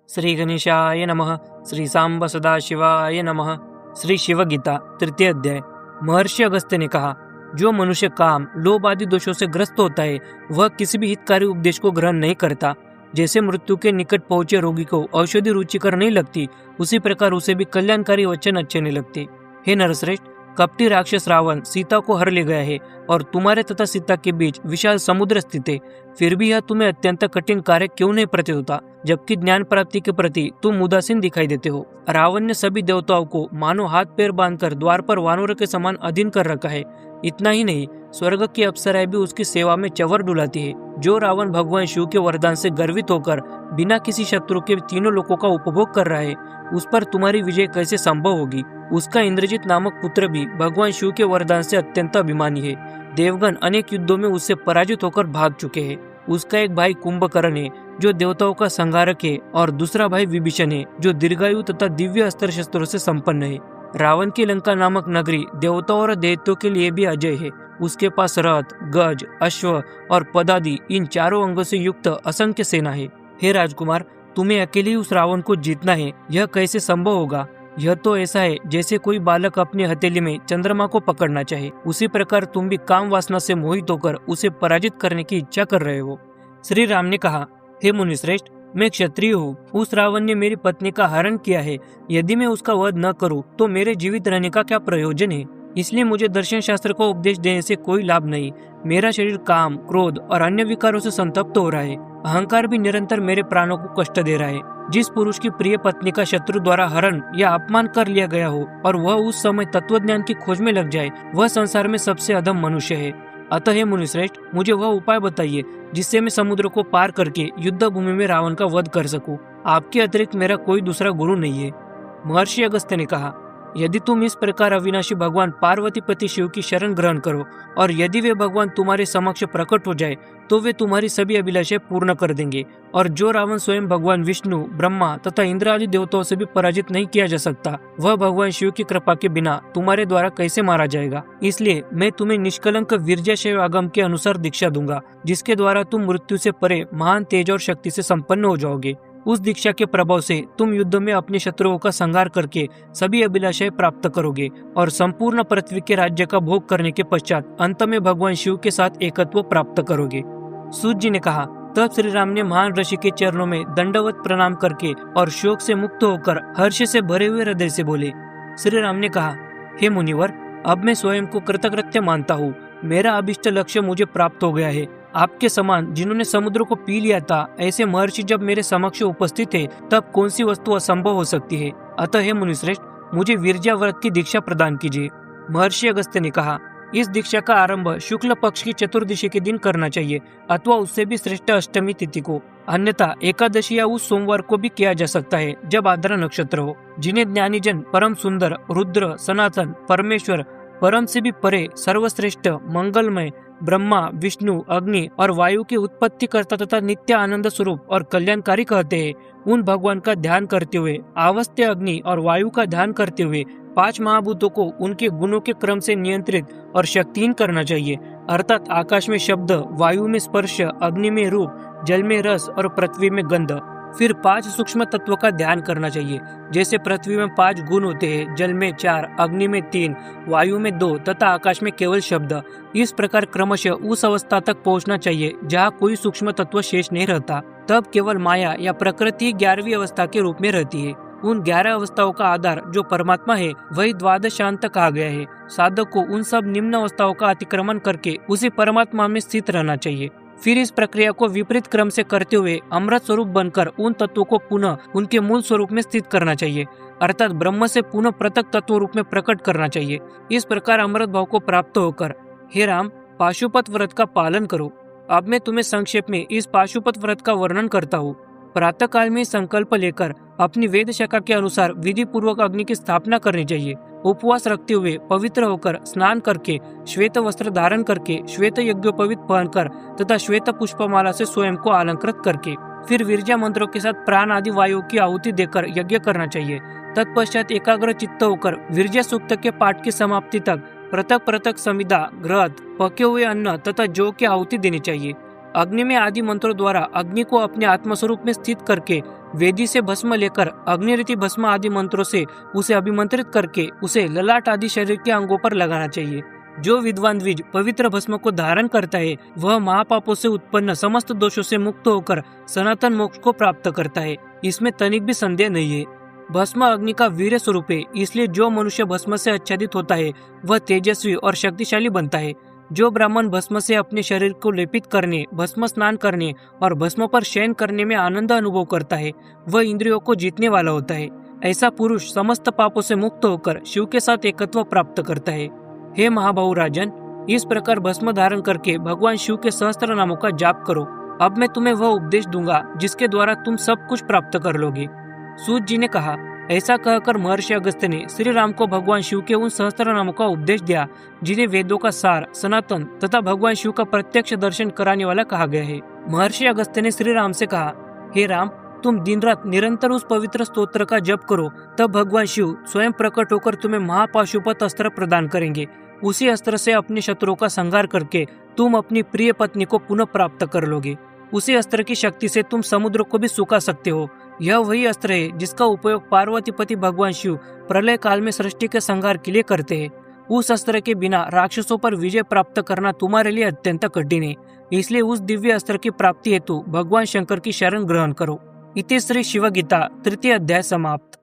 श्री गणेशाय नमः। श्री सांब सदाशिवाय नमः। श्री शिवगीता तृतीय अध्याय। महर्षि अगस्त्य ने कहा, जो मनुष्य काम, लोभ आदि दोषों से ग्रस्त होता है वह किसी भी हितकारी उपदेश को ग्रहण नहीं करता। जैसे मृत्यु के निकट पहुंचे रोगी को औषधि रुचिकर नहीं लगती, उसी प्रकार उसे भी कल्याणकारी वचन अच्छे नहीं लगते। हे नरश्रेष्ठ, कपटी राक्षस रावण सीता को हर ले गया है और तुम्हारे तथा सीता के बीच विशाल समुद्र स्थित है। फिर भी यह तुम्हें अत्यंत कठिन कार्य क्यों नहीं प्रतीत होता, जबकि ज्ञान प्राप्ति के प्रति तुम उदासीन दिखाई देते हो। रावण ने सभी देवताओं को मानो हाथ पैर बांधकर द्वार पर वानरों के समान अधीन कर रखा है। इतना ही नहीं, स्वर्ग की अप्सराएं भी उसकी सेवा में चवर डुलाती है। जो रावण भगवान शिव के वरदान से गर्वित होकर बिना किसी शत्रु के तीनों लोकों का उपभोग कर रहा है, उस पर तुम्हारी विजय कैसे संभव होगी। उसका इंद्रजीत नामक पुत्र भी भगवान शिव के वरदान से अत्यंत अभिमानी है। देवगण अनेक युद्धों में उससे पराजित होकर भाग चुके हैं। उसका एक भाई कुंभकर्ण है जो देवताओं का संहारक है, और दूसरा भाई विभीषण है जो दीर्घायु तथा दिव्य अस्त्र शस्त्रों से संपन्न है। रावण की लंका नामक नगरी देवताओं और दैत्यों के लिए भी अजय है। उसके पास रथ, गज, अश्व और पदादि इन चारों अंगों से युक्त असंख्य सेना है। हे राजकुमार, तुम्हें अकेले ही उस रावण को जीतना है, यह कैसे संभव होगा। यह तो ऐसा है जैसे कोई बालक अपनी हथेली में चंद्रमा को पकड़ना चाहे। उसी प्रकार तुम भी काम वासना से मोहित होकर उसे पराजित करने की इच्छा कर रहे हो। श्री राम ने कहा, हे मुनिश्रेष्ठ, मैं क्षत्रिय हूँ। उस रावण ने मेरी पत्नी का हरण किया है। यदि मैं उसका वध न करूँ तो मेरे जीवित रहने का क्या प्रयोजन है। इसलिए मुझे दर्शन शास्त्र को उपदेश देने से कोई लाभ नहीं। मेरा शरीर काम, क्रोध और अन्य विकारों से संतप्त हो रहा है। अहंकार भी निरंतर मेरे प्राणों को कष्ट दे रहा है। जिस पुरुष की प्रिय पत्नी का शत्रु द्वारा हरण या अपमान कर लिया गया हो और वह उस समय तत्वज्ञान की खोज में लग जाए, वह संसार में सबसे अधम मनुष्य है। अतः हे मुनिश्रेष्ठ, मुझे वह उपाय बताइए जिससे मैं समुद्र को पार करके युद्ध भूमि में रावण का वध कर सकूं। आपके अतिरिक्त मेरा कोई दूसरा गुरु नहीं है। महर्षि अगस्त्य ने कहा, यदि तुम इस प्रकार अविनाशी भगवान पार्वती पति शिव की शरण ग्रहण करो और यदि वे भगवान तुम्हारे समक्ष प्रकट हो जाए तो वे तुम्हारी सभी अभिलाषाएं पूर्ण कर देंगे। और जो रावण स्वयं भगवान विष्णु, ब्रह्मा तथा इंद्र आदि देवताओं से भी पराजित नहीं किया जा सकता, वह भगवान शिव की कृपा के बिना तुम्हारे द्वारा कैसे मारा जाएगा। इसलिए मैं तुम्हें निष्कलंक वीर्यशैव आगम के अनुसार दीक्षा दूंगा, जिसके द्वारा तुम मृत्यु से परे महान तेज और शक्ति से संपन्न हो जाओगे। उस दीक्षा के प्रभाव से तुम युद्ध में अपने शत्रुओं का संहार करके सभी अभिलाषाएं प्राप्त करोगे और संपूर्ण पृथ्वी के राज्य का भोग करने के पश्चात अंत में भगवान शिव के साथ एकत्व प्राप्त करोगे। सूत जी ने कहा, तब श्री राम ने महान ऋषि के चरणों में दंडवत प्रणाम करके और शोक से मुक्त होकर हर्ष से भरे हुए हृदय से बोले। श्री राम ने कहा, हे मुनिवर, अब मैं स्वयं को कृतकृत्य मानता हूँ। मेरा अभिष्ट लक्ष्य मुझे प्राप्त हो गया है। आपके समान जिन्होंने समुद्र को पी लिया था, ऐसे महर्षि जब मेरे समक्ष उपस्थित है तब कौन सी वस्तु असंभव हो सकती है। अतः हे मुनिश्रेष्ठ, मुझे वीर्या व्रत की दीक्षा प्रदान कीजिए। महर्षि अगस्त्य ने कहा, इस दीक्षा का आरंभ शुक्ल पक्ष की चतुर्दशी के दिन करना चाहिए अथवा उससे भी श्रेष्ठ अष्टमी तिथि को। अन्यथा एकादशी या उस सोमवार को भी किया जा सकता है जब आद्रा नक्षत्र हो। जिन्हें ज्ञानीजन परम सुंदर, रुद्र, सनातन, परमेश्वर, परम से भी परे, सर्वश्रेष्ठ, मंगलमय, ब्रह्मा, विष्णु, अग्नि और वायु के उत्पत्ति करता तथा नित्य आनंद स्वरूप और कल्याणकारी कहते हैं, उन भगवान का ध्यान करते हुए, आवस्त्य अग्नि और वायु का ध्यान करते हुए 5 महाभूतों को उनके गुणों के क्रम से नियंत्रित और शक्तिहीन करना चाहिए। अर्थात आकाश में शब्द, वायु में स्पर्श, अग्नि में रूप, जल में रस और पृथ्वी में गंध। फिर 5 सूक्ष्म तत्वों का ध्यान करना चाहिए। जैसे पृथ्वी में 5 गुण होते हैं, जल में 4, अग्नि में 3, वायु में 2 तथा आकाश में केवल शब्द। इस प्रकार क्रमशः उस अवस्था तक पहुंचना चाहिए जहाँ कोई सूक्ष्म तत्व शेष नहीं रहता। तब केवल माया या प्रकृति 11वीं अवस्था के रूप में रहती है। उन 11 अवस्थाओं का आधार जो परमात्मा है वही द्वादशांत कहा गया है। साधक को उन सब निम्न अवस्थाओं का अतिक्रमण करके उसी परमात्मा में स्थित रहना चाहिए। फिर इस प्रक्रिया को विपरीत क्रम से करते हुए अमृत स्वरूप बनकर उन तत्वों को पुनः उनके मूल स्वरूप में स्थित करना चाहिए, अर्थात ब्रह्म से पुनः पृथक तत्व रूप में प्रकट करना चाहिए। इस प्रकार अमृत भाव को प्राप्त होकर हे राम, पाशुपत व्रत का पालन करो। अब मैं तुम्हें संक्षेप में इस पाशुपत व्रत का वर्णन करता हूँ। प्रातः काल में संकल्प लेकर अपनी वेद शाखा के अनुसार विधि पूर्वक अग्नि की स्थापना करनी चाहिए। उपवास रखते हुए पवित्र होकर स्नान करके, श्वेत वस्त्र धारण करके, श्वेत यज्ञोपवीत पहनकर तथा श्वेत पुष्पमाला से स्वयं को अलंकृत करके, फिर विरजा मंत्रों के साथ प्राण आदि वायु की आहुति देकर यज्ञ करना चाहिए। तत्पश्चात एकाग्र चित्त होकर विरजा सूक्त के पाठ की समाप्ति तक पृथक पृथक समिधा, घृत, पके हुए अन्न तथा जौ की आहुति देनी चाहिए। अग्नि में आदि मंत्रों द्वारा अग्नि को अपने आत्मस्वरूप में स्थित करके वेदी से भस्म लेकर अग्निरीति भस्म आदि मंत्रों से उसे अभिमंत्रित करके उसे ललाट आदि शरीर के अंगों पर लगाना चाहिए। जो विद्वान द्विज पवित्र भस्म को धारण करता है वह महापापों से उत्पन्न समस्त दोषों से मुक्त होकर सनातन मोक्ष को प्राप्त करता है, इसमें तनिक भी संदेह नहीं है। भस्म अग्नि का वीर्य स्वरूप है, इसलिए जो मनुष्य भस्म से आच्छादित होता है वह तेजस्वी और शक्तिशाली बनता है। जो ब्राह्मण भस्म से अपने शरीर को लेपित करने, भस्म स्नान करने और भस्म पर शयन करने में आनंद अनुभव करता है वह इंद्रियों को जीतने वाला होता है। ऐसा पुरुष समस्त पापों से मुक्त होकर शिव के साथ एकत्व प्राप्त करता है। हे महाबाहु राजन, इस प्रकार भस्म धारण करके भगवान शिव के सहस्त्र नामों का जाप करो। अब मैं तुम्हें वह उपदेश दूंगा जिसके द्वारा तुम सब कुछ प्राप्त कर लोगे। सूत जी ने कहा, ऐसा कहकर महर्षि अगस्त्य ने श्री राम को भगवान शिव के उन सहस्त्र नामों का उपदेश दिया जिन्हें वेदों का सार, सनातन तथा भगवान शिव का प्रत्यक्ष दर्शन कराने वाला कहा गया है। महर्षि अगस्त्य ने श्री राम से कहा, हे राम, तुम दिन रात निरंतर उस पवित्र स्तोत्र का जप करो, तब भगवान शिव स्वयं प्रकट होकर तुम्हें महापाशुपत अस्त्र प्रदान करेंगे। उसी अस्त्र से अपने शत्रुओं का संहार करके तुम अपनी प्रिय पत्नी को पुनः प्राप्त कर लोगे। उसी अस्त्र की शक्ति से तुम समुद्र को भी सुखा सकते हो। यह वही अस्त्र है जिसका उपयोग पार्वतीपति भगवान शिव प्रलय काल में सृष्टि के संहार के लिए करते हैं। उस अस्त्र के बिना राक्षसों पर विजय प्राप्त करना तुम्हारे लिए अत्यंत कठिन है, इसलिए उस दिव्य अस्त्र की प्राप्ति हेतु भगवान शंकर की शरण ग्रहण करो। इति श्री शिव गीता तृतीय अध्याय समाप्त।